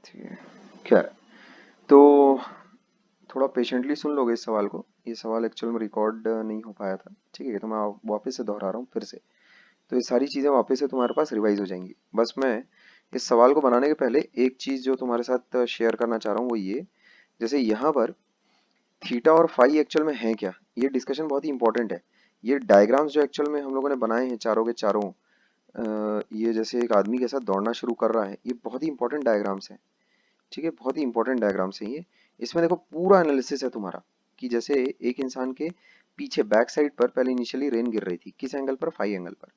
ठीक है। खैर, तो थोड़ा पेशेंटली सुन लोगे इस सवाल को। ये सवाल एक्चुअल में रिकॉर्ड नहीं हो पाया था, ठीक है, तो मैं वापस से दोहरा रहा हूँ फिर से। तो ये सारी चीज़ें वापस से तुम्हारे पास रिवाइज हो जाएंगी। बस मैं इस सवाल को बनाने के पहले एक चीज़ जो तुम्हारे साथ शेयर करना चाह रहा हूँ वो ये, जैसे यहाँ पर थीटा और फाई एक्चुअल में है क्या, ये डिस्कशन बहुत ही इंपॉर्टेंट है। ये डायग्राम्स जो एक्चुअल में हम लोगों ने बनाए हैं चारों के चारों, ये जैसे एक आदमी के साथ दौड़ना शुरू कर रहा है, ये बहुत ही इंपॉर्टेंट डायग्राम्स हैं। ठीक है, बहुत ही इंपॉर्टेंट डायग्राम्स हैं ये। इसमें देखो पूरा एनालिसिस है तुम्हारा, कि जैसे एक इंसान के पीछे बैक साइड पर पहले इनिशियली रेन गिर रही थी, किस एंगल पर, फाई एंगल पर।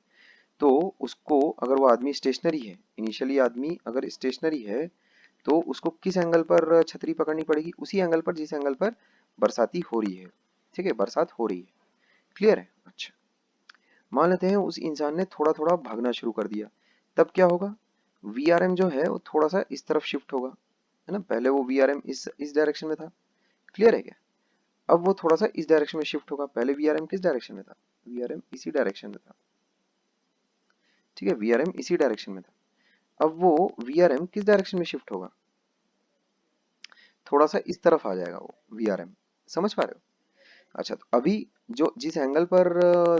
तो उसको, अगर वो आदमी स्टेशनरी है, इनिशियली आदमी अगर स्टेशनरी है, तो उसको किस एंगल पर छतरी पकड़नी पड़ेगी, उसी एंगल पर जिस एंगल पर बरसाती हो रही है। ठीक है, बरसात हो रही है। क्लियर है? अच्छा, मान लेते हैं उस इंसान ने थोड़ा थोड़ा भागना शुरू कर दिया, तब क्या होगा, वीआरएम जो है वो थोड़ा सा इस तरफ शिफ्ट होगा, है ना। पहले वो वीआरएम इस डायरेक्शन में था। क्लियर है क्या? अब वो थोड़ा सा इस डायरेक्शन में शिफ्ट होगा। पहले वीआरएम किस डायरेक्शन में था, वीआरएम इसी डायरेक्शन में था। ठीक है, वीआरएम इसी डायरेक्शन में था। अब वो वीआरएम किस डायरेक्शन में शिफ्ट होगा, थोड़ा सा इस तरफ आ जाएगा वो वीआरएम। समझ पा रहे हो? अच्छा, तो अभी जो जिस एंगल पर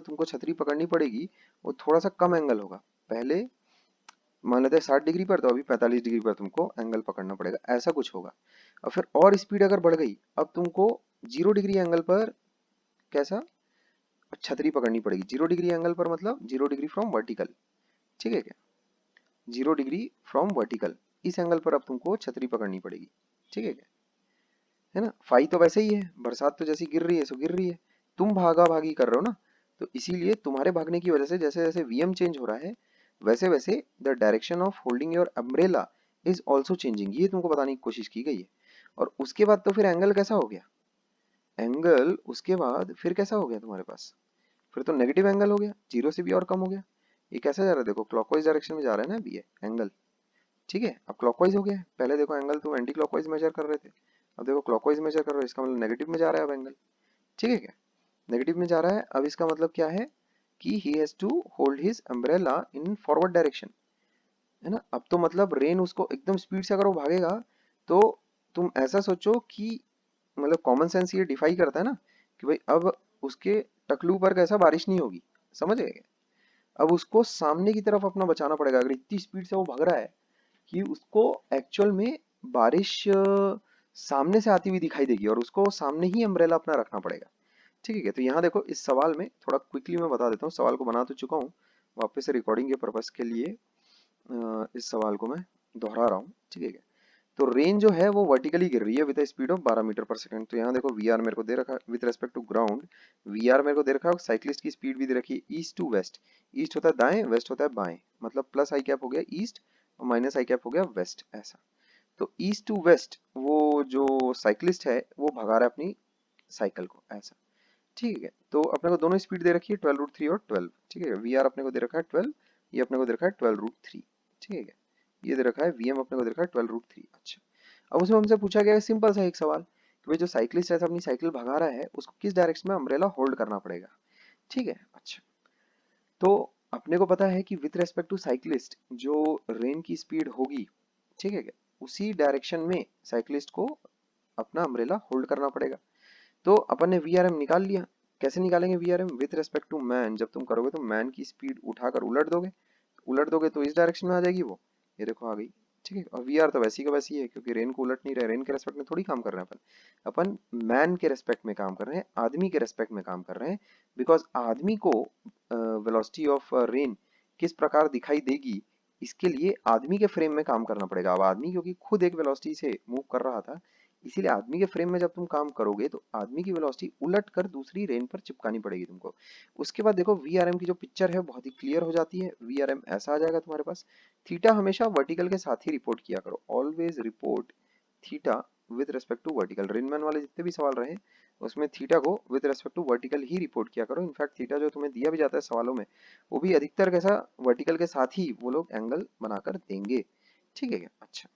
तुमको छतरी पकड़नी पड़ेगी, वो थोड़ा सा कम एंगल होगा। पहले मान लेते हैं 60 डिग्री पर, तो अभी 45 डिग्री पर तुमको एंगल पकड़ना पड़ेगा, ऐसा कुछ होगा। और फिर और स्पीड अगर बढ़ गई, अब तुमको 0 डिग्री एंगल पर कैसा छतरी पकड़नी पड़ेगी। 0 डिग्री एंगल पर मतलब 0 डिग्री फ्रॉम वर्टिकल। ठीक है क्या, 0 डिग्री फ्रॉम वर्टिकल, इस एंगल पर अब तुमको छतरी पकड़नी पड़ेगी। ठीक है क्या, है ना। फाई तो वैसे ही है, बरसात तो जैसी गिर रही है सो गिर रही है, तुम भागा भागी कर रहे हो ना, तो इसीलिए तुम्हारे भागने की वजह से जैसे जैसे वीएम चेंज हो रहा है, वैसे वैसे the direction of holding your umbrella is also changing, ये तुमको बताने की कोशिश की गई है। और उसके बाद तो फिर एंगल कैसा हो गया, एंगल उसके बाद फिर कैसा हो गया तुम्हारे पास, फिर तो नेगेटिव एंगल हो गया, जीरो से भी और कम हो गया। ये कैसे जा रहा है, देखो क्लॉकवाइज डायरेक्शन में जा रहा है ना अभी ये एंगल। ठीक है, अब क्लॉकवाइज हो गया है। पहले देखो एंगल तुम एंटी क्लॉकवाइज मेजर कर रहे थे, अब देखो क्लॉकवाइज मेजर कर रहे हो, इसका मतलब नेगेटिव में जा रहा है अब एंगल। ठीक है क्या, नेगेटिव में जा रहा है। अब इसका मतलब क्या है कि he has to hold his umbrella in forward direction, है ना। अब तो मतलब रेन उसको एकदम स्पीड से अगर वो भागेगा, तो तुम ऐसा सोचो कि मतलब कॉमन सेंस ये डिफाई करता है ना, कि भाई अब उसके टकलू पर कैसा बारिश नहीं होगी। समझ गए क्या? अब उसको सामने की तरफ अपना बचाना पड़ेगा, अगर इतनी स्पीड से वो भाग रहा है कि उसको एक्चुअल में बारिश सामने से आती हुई दिखाई देगी, और उसको सामने ही अम्ब्रेला अपना रखना पड़ेगा। ठीक है, तो यहाँ देखो इस सवाल में थोड़ा क्विकली मैं बता देता हूँ, सवाल को बना तो चुका हूँ, वापस से रिकॉर्डिंग के पर्पस के लिए इस सवाल को मैं दोहरा रहा हूँ। ठीक है क्या? तो रेन जो है वो वर्टिकली गिर रही है विद स्पीड ऑफ 12 मीटर पर सेकंड। तो यहाँ देखो वी आर मेरे को दे रखा है with respect to ground, V R मेरे को दे रखा है, साइक्लिस्ट की स्पीड भी दे रखी है ईस्ट टू वेस्ट। ईस्ट होता है दाएं, वेस्ट होता है बाएं, मतलब प्लस आई कैप हो गया ईस्ट और माइनस आई कैप हो गया वेस्ट, ऐसा। तो ईस्ट टू वेस्ट वो जो साइक्लिस्ट है वो भगा रहा है अपनी साइकिल को, ऐसा। ठीक है, तो अपने को दोनों स्पीड दे रखी है 12√3 और 12। ठीक है, वी आर अपने को दे रखा है 12, ये अपने को दे रखा है 12√3। ठीक है, ये दे रखा है वीएम अपने को दे रखा है 12√3। अच्छा, अब उसमें हमसे पूछा गया है सिंपल सा एक सवाल, कि भाई जो साइक्लिस्ट है अपनी साइकिल भगा रहा है, उसको किस डायरेक्शन में अम्ब्रेला होल्ड करना पड़ेगा। ठीक है, अच्छा, तो अपने को पता है कि विथ रेस्पेक्ट टू साइक्लिस्ट जो रेन की स्पीड होगी, ठीक है क्या, उसी डायरेक्शन में साइक्लिस्ट को अपना अम्ब्रेला होल्ड करना पड़ेगा। तो अपन ने वीआरएम निकाल लिया। कैसे निकालेंगे VRM, with respect to man, जब तुम करोगे तो मैन की स्पीड उठाकर उलट दोगे, उलट दोगे तो इस डायरेक्शन में आ जाएगी वो, ये देखो आ गई। ठीक है, और वी आर तो वैसी का वैसी है, क्योंकि रेन को उलट नहीं रहे, रेन के रेस्पेक्ट में थोड़ी काम कर रहे हैं अपन, अपन मैन के रेस्पेक्ट में काम कर रहे हैं, आदमी के रेस्पेक्ट में काम कर रहे हैं। बिकॉज आदमी को वेलोसिटी ऑफ रेन किस प्रकार दिखाई देगी, इसके लिए आदमी के फ्रेम में काम करना पड़ेगा। अब आदमी क्योंकि खुद एक वेलोसिटी से मूव कर रहा था, इसीलिए आदमी के फ्रेम में जब तुम काम करोगे तो आदमी की वेलोसिटी उलट कर दूसरी रेन पर चिपकानी पड़ेगी तुमको। उसके बाद देखो वीआरएम की जो पिक्चर है बहुत ही क्लियर हो जाती है। वीआरएम ऐसा आ जाएगा तुम्हारे पास, थीटा हमेशा वर्टिकल के साथ ही रिपोर्ट किया करो, always report theta with respect to vertical. Rain man वाले जितने भी सवाल रहे उसमें थीटा को विद रेस्पेक्ट टू वर्टिकल ही रिपोर्ट किया करो। इनफैक्ट थीटा जो तुम्हें दिया भी जाता है सवालों में, वो भी अधिकतर कैसा वर्टिकल के साथ ही वो लोग एंगल बनाकर देंगे। ठीक है क्या, अच्छा,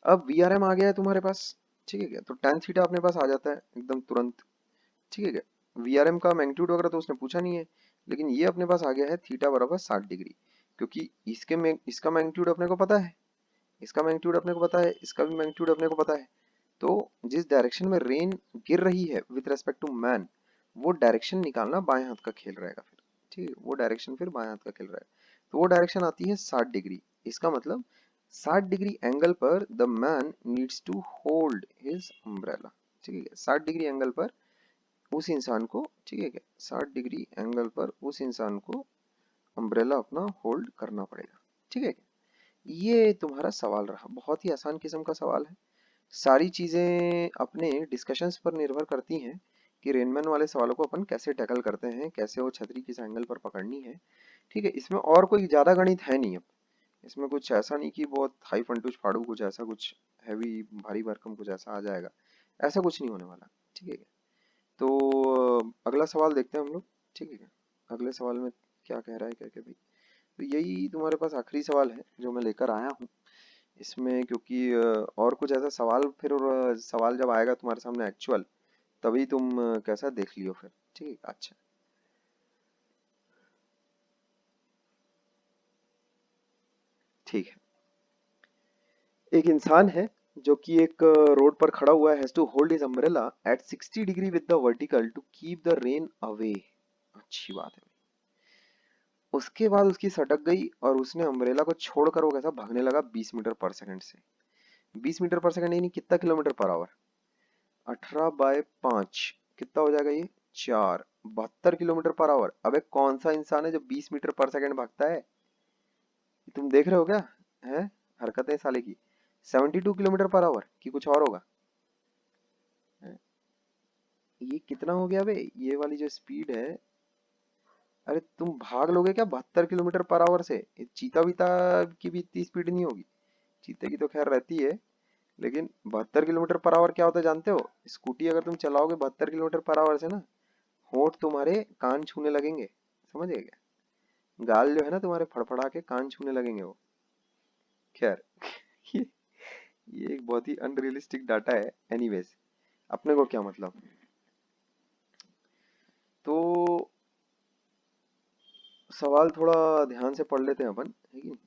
अब वीआरएम आ गया है तुम्हारे पास। ठीक है क्या, तो tan थीटा अपने पास आ जाता है एकदम तुरंत। ठीक है क्या, वीआरएम का मैग्नीट्यूड वगैरह तो उसने पूछा नहीं है, लेकिन ये अपने पास आ गया है थीटा बराबर 60 डिग्री, क्योंकि इसके में इसका मैग्नीट्यूड अपने को पता है, इसका मैग्नीट्यूड अपने को पता है, इसका भी मैग्नीट्यूड अपने को पता है। तो जिस डायरेक्शन में रेन गिर रही है विथ रेस्पेक्ट टू मैन, वो डायरेक्शन निकालना बाएं हाथ का खेल रहेगा फिर। ठीक है, वो डायरेक्शन फिर बाएं हाथ का खेल रहेगा। तो वो डायरेक्शन आती है 60 डिग्री। इसका मतलब 60 डिग्री एंगल पर the man needs to hold his umbrella. ठीक है, 60 डिग्री एंगल पर उस इंसान को, ठीक है, 60 डिग्री एंगल पर उस इंसान को अम्ब्रेला अपना होल्ड करना पड़ेगा। ठीक है, ये तुम्हारा सवाल रहा, बहुत ही आसान किस्म का सवाल है। सारी चीजें अपने डिस्कशंस पर निर्भर करती हैं कि रेनमैन वाले सवालों को अपन कैसे टैकल करते हैं, कैसे वो छतरी किस एंगल पर पकड़नी है। ठीक है, इसमें और कोई ज्यादा गणित है नहीं। अब इसमें कुछ ऐसा नहीं कि बहुत हाई फंटूश फाड़ू कुछ ऐसा, कुछ हैवी भारी भरकम कुछ ऐसा आ जाएगा, ऐसा कुछ नहीं होने वाला। ठीक है, तो अगला सवाल देखते हैं हम लोग। ठीक है, अगले सवाल में क्या कह रहा है करके भाई। तो यही तुम्हारे पास आखिरी सवाल है जो मैं लेकर आया हूँ इसमें, क्योंकि और कुछ ऐसा सवाल फिर सवाल जब आएगा तुम्हारे सामने एक्चुअल, तभी तुम कैसा देख लियो फिर। ठीक है, अच्छा। ठीक है, एक इंसान है जो कि एक रोड पर खड़ा हुआ है, has to hold his umbrella at 60 degree with the vertical to keep the rain away. अच्छी बात है। उसके बाद उसकी सटक गई और उसने अम्ब्रेला को छोड़कर वो कैसा भागने लगा 20 मीटर पर सेकंड से। 20 मीटर पर सेकंड यानी कितना किलोमीटर पर आवर? 18/5 कितना हो जाएगा ये? 4, 72 किलोमीटर पर आवर। अबे कौन सा इंसान है जो 20 मीटर पर सेकंड भागता है? तुम देख रहे हो क्या? है हरकतें साले की। 72 किलोमीटर पर आवर की कुछ और होगा। हैं? ये कितना हो गया बे, ये वाली जो स्पीड है? अरे तुम भाग लोगे क्या 72 किलोमीटर पर आवर से? ये चीता वीता की भी इतनी स्पीड नहीं होगी। चीते की तो खैर रहती है, लेकिन 72 किलोमीटर पर आवर क्या होता है जानते हो? स्कूटी अगर तुम चलाओगे 72 किलोमीटर पर आवर से ना, होंठ तुम्हारे कान छूने लगेंगे। समझ गए क्या? गाल जो है ना तुम्हारे फड़फड़ा के कान छूने लगेंगे वो। खैर ये ये एक बहुत ही अनरियलिस्टिक डाटा है। एनीवेज, अपने को क्या मतलब। तो सवाल थोड़ा ध्यान से पढ़ लेते हैं अपन, है कि नहीं?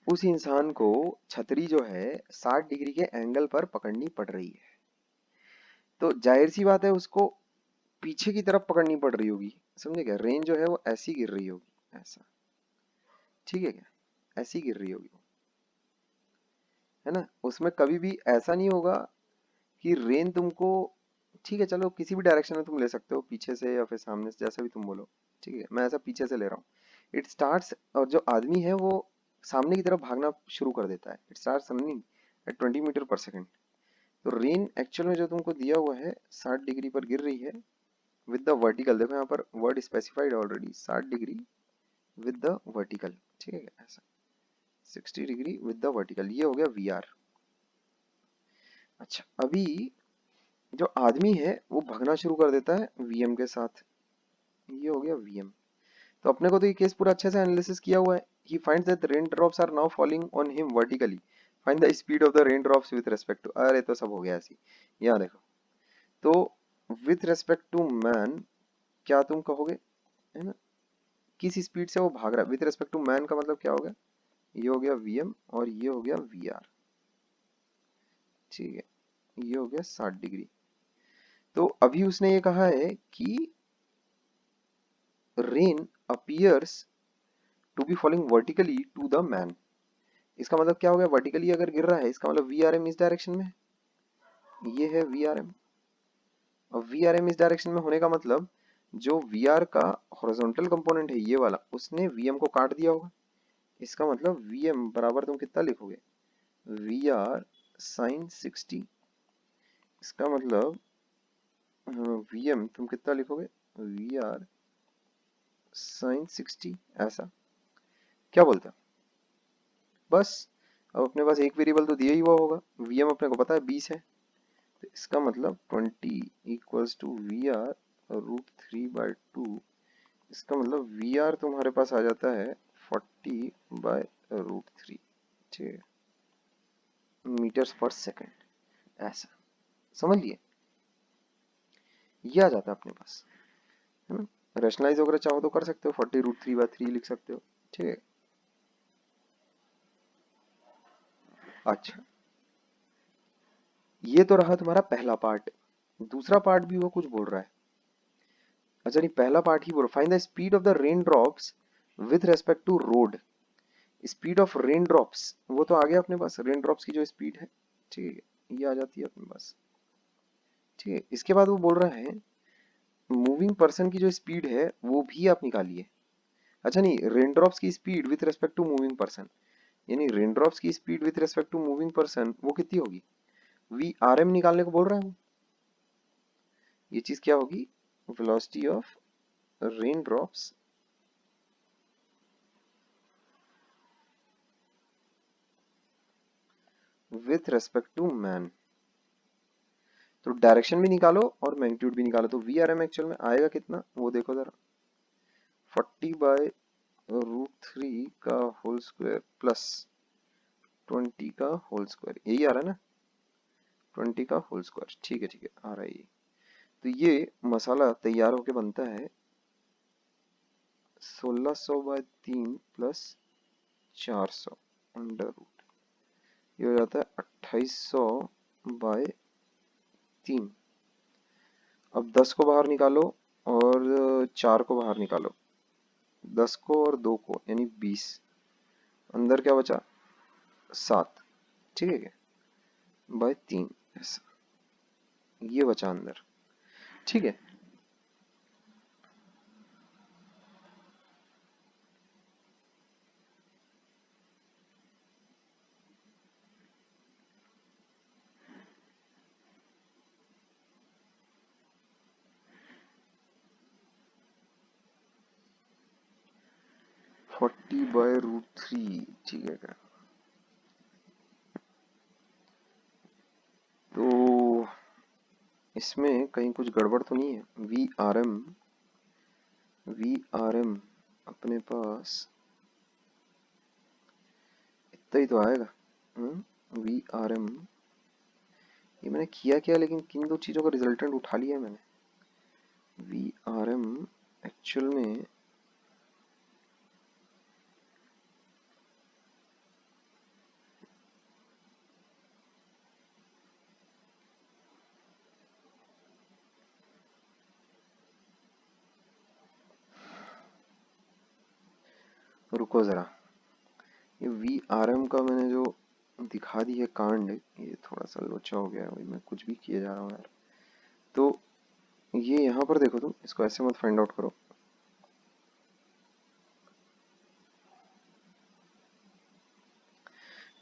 उस इंसान को छतरी जो है 60 डिग्री के एंगल पर पकड़नी पड़ रही है। तो जाहिर सी बात है उसको पीछे की तरफ पकड़नी पड़ रही होगी। समझे क्या? रेन जो है वो ऐसी गिर रही होगी, ऐसा। ठीक है क्या? ऐसी गिर रही होगी वो, है ना? उसमें कभी भी ऐसा नहीं होगा कि रेन तुमको, ठीक है चलो किसी भी डायरेक्शन में तुम ले सकते हो, पीछे से या फिर सामने से, जैसा भी तुम बोलो। ठीक है, मैं ऐसा पीछे से ले रहा हूँ। इट स्टार्ट्स, और जो आदमी है वो सामने की तरफ भागना शुरू कर देता है। It starts running at 20 metre per second. तो रेन एक्चुअल में जो तुमको दिया हुआ है 60 डिग्री पर गिर रही है विद द वर्टिकल। देखो यहाँ पर word specified already, 60 degree with the vertical. ठीक है, ऐसा 60 डिग्री विद द वर्टिकल, ये हो गया वी आर। अच्छा, अभी जो आदमी है वो भागना शुरू कर देता है वीएम के साथ। ये हो गया वीएम। तो अपने को तो ये केस पूरा अच्छे से एनालिसिस किया हुआ है। He finds that rain drops are now falling on him vertically, find the speed of the rain drops with respect to. अरे तो सब हो गया ऐसी। यहाँ देखो, तो विथ रेस्पेक्ट टू मैन क्या तुम कहोगे, है ना? किस स्पीड से वो भाग रहा है विथ रेस्पेक्ट टू मैन का मतलब क्या हो गया? ये हो गया वीएम और ये हो गया वी आर। ठीक है, ये हो गया 60 डिग्री। तो अभी उसने ये कहा है कि rain appears to be falling vertically to the man। इसका मतलब क्या हो गया? वर्टिकली अगर गिर रहा है इसका मतलब वी आर एम इस डायरेक्शन में, ये है वी आर एम। और वी आर एम इस डायरेक्शन में होने का मतलब जो वी आर का हॉरिजॉन्टल कंपोनेंट है ये वाला, उसने वी एम को काट दिया होगा। इसका मतलब वी एम बराबर तुम कितना लिखोगे? V R sine 60। इसका मतलब वी एम तुम कितना लिखोगे? वी आर साइन 60, ऐसा। क्या बोलते हो? बस, अब अपने पास एक वेरिएबल तो दिया ही हुआ होगा, वीएम अपने को पता है 20 है। तो इसका मतलब 20 इक्वल्स टू वी आर √3/2। इसका मतलब वी आर तुम्हारे पास आ जाता है 40/√3। ठीक है, मीटर्स पर सेकंड, ऐसा। समझ लिए? ये आ जाता है अपने पास, है ना? रैशनलाइज वगैरह चाहो तो कर सकते हो, 40√3/3 लिख सकते हो। ठीक है, अच्छा, ये तो रहा तुम्हारा पहला पार्ट। दूसरा पार्ट भी वो कुछ बोल रहा है। अच्छा नहीं, पहला पार्ट ही बोल, find the speed of the rain drops with respect to road. Speed of rain drops वो तो आ गया अपने पास, रेन ड्रॉप्स की जो स्पीड है, ठीक है, ये आ जाती है अपने पास। ठीक है, इसके बाद वो बोल रहा है मूविंग पर्सन की जो स्पीड है वो भी आप निकालिए। अच्छा नहीं, रेन ड्रॉप्स की speed with respect to moving person, यानी रेन ड्रॉप्स की speed with respect to moving person वो कितनी होगी, वी आर एम निकालने को बोल रहा है वो। ये चीज क्या होगी, velocity of rain drops with respect to man. तो डायरेक्शन भी निकालो और मैग्नीट्यूड भी निकालो, तो वी आर एम एक्चुअल में आएगा कितना वो देखो जरा, 40/√3 का होल स्क्वायर प्लस 20 का होल स्क्वायर, यही आ रहा है ना, 20 का होल स्क्वायर। ठीक है ठीक है, आ रहा है ये। तो ये मसाला तैयार होके बनता है 1600/3 प्लस 400 अंडर रूट, ये हो जाता है 2800/3। अब 10 को बाहर निकालो और 4 को बाहर निकालो, 10 को और 2 को यानी 20, अंदर क्या बचा 7, ठीक है, बाय 3 ऐसा, ये बचा अंदर। ठीक है, 40/√3, ठीक है क्या, तो इसमें कहीं कुछ गड़बड़ तो नहीं है। वी आर एम अपने पास इतना ही तो आएगा। वी आर एम, ये मैंने किया क्या, लेकिन किन दो चीजों का रिजल्टेंट उठा लिया मैंने। वी आर एम एक्चुअल में, रुको जरा, ये वी आर एम का मैंने जो दिखा दी है कांड, ये थोड़ा सा लोचा हो गया है, मैं कुछ भी किए जा रहा हूँ यार। तो ये यहाँ पर देखो, तुम इसको ऐसे मत फाइंड आउट करो,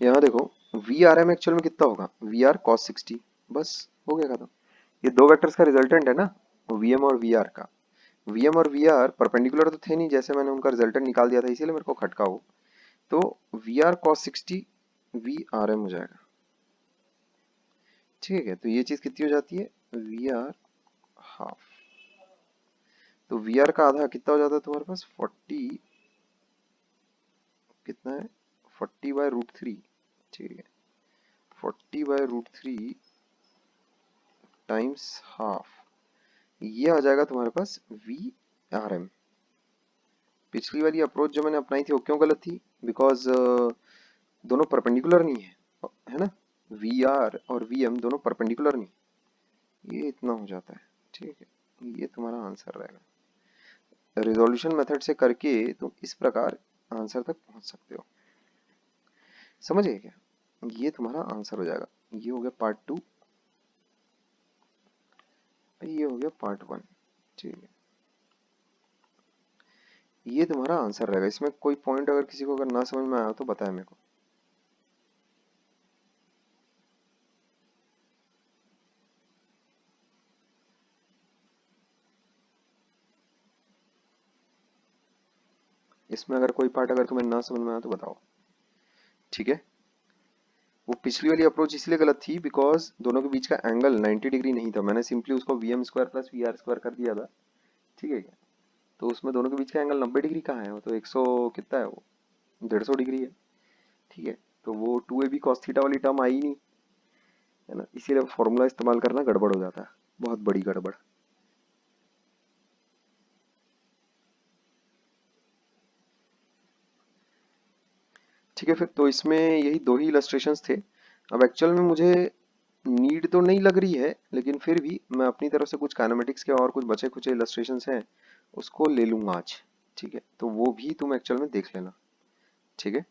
यहाँ देखो, वी आर एम एक्चुअल में कितना होगा, वी आर कॉस 60, बस हो गया खत्म। ये दो वेक्टर्स का रिजल्टेंट है ना, वी एम और वी आर का। वी एम और वी आर परपेंडिकुलर तो थे नहीं, जैसे मैंने उनका रिजल्टेंट निकाल दिया था, इसीलिए मेरे को खटका हो। तो V R cos 60 V R M हो जाएगा। ठीक है, तो ये चीज कितनी हो जाती है, वी आर हाफ। तो वी आर का आधा कितना हो जाता है तुम्हारे पास, 40, कितना है, 40/√3, ठीक है, 40/√3 टाइम्स हाफ, ये आ जाएगा तुम्हारे पास वी आर एम। पिछली वाली अप्रोच जो मैंने अपनाई थी वो क्यों गलत थी, बिकॉज दोनों परपेंडिकुलर नहीं है ना, वी आर और वी एम दोनों परपेंडिकुलर नहीं, ये इतना हो जाता है। ठीक है, ये तुम्हारा आंसर रहेगा। रिजोल्यूशन मेथड से करके तुम इस प्रकार आंसर तक पहुंच सकते हो, समझ गए क्या, ये तुम्हारा आंसर हो जाएगा। ये हो गया पार्ट 2, ये हो गया पार्ट 1। ठीक है, ये तुम्हारा आंसर रहेगा। इसमें कोई पॉइंट अगर किसी को अगर ना समझ में आया तो बताया मेरे को। इसमें अगर कोई पार्ट अगर तुम्हें ना समझ में आया तो बताओ। ठीक है, वो पिछली वाली अप्रोच इसलिए गलत थी बिकॉज दोनों के बीच का एंगल 90 डिग्री नहीं था, मैंने सिंपली उसको V M square plus V R square कर दिया था। ठीक है क्या, तो उसमें दोनों के बीच का एंगल 90 डिग्री कहाँ है, वो तो 100 कितना है वो, 150 डिग्री है। ठीक है, तो वो 2ab cos थीटा वाली टर्म आई ही नहीं, है ना, इसीलिए फॉर्मूला इस्तेमाल करना गड़बड़ हो जाता है, बहुत बड़ी गड़बड़। ठीक है, फिर तो इसमें यही दो ही इलस्ट्रेशंस थे। अब एक्चुअल में मुझे नीड तो नहीं लग रही है, लेकिन फिर भी मैं अपनी तरफ से कुछ काइनेमेटिक्स के और कुछ बचे खुचे इलस्ट्रेशंस हैं, उसको ले लूंगा आज। ठीक है, तो वो भी तुम एक्चुअल में देख लेना। ठीक है।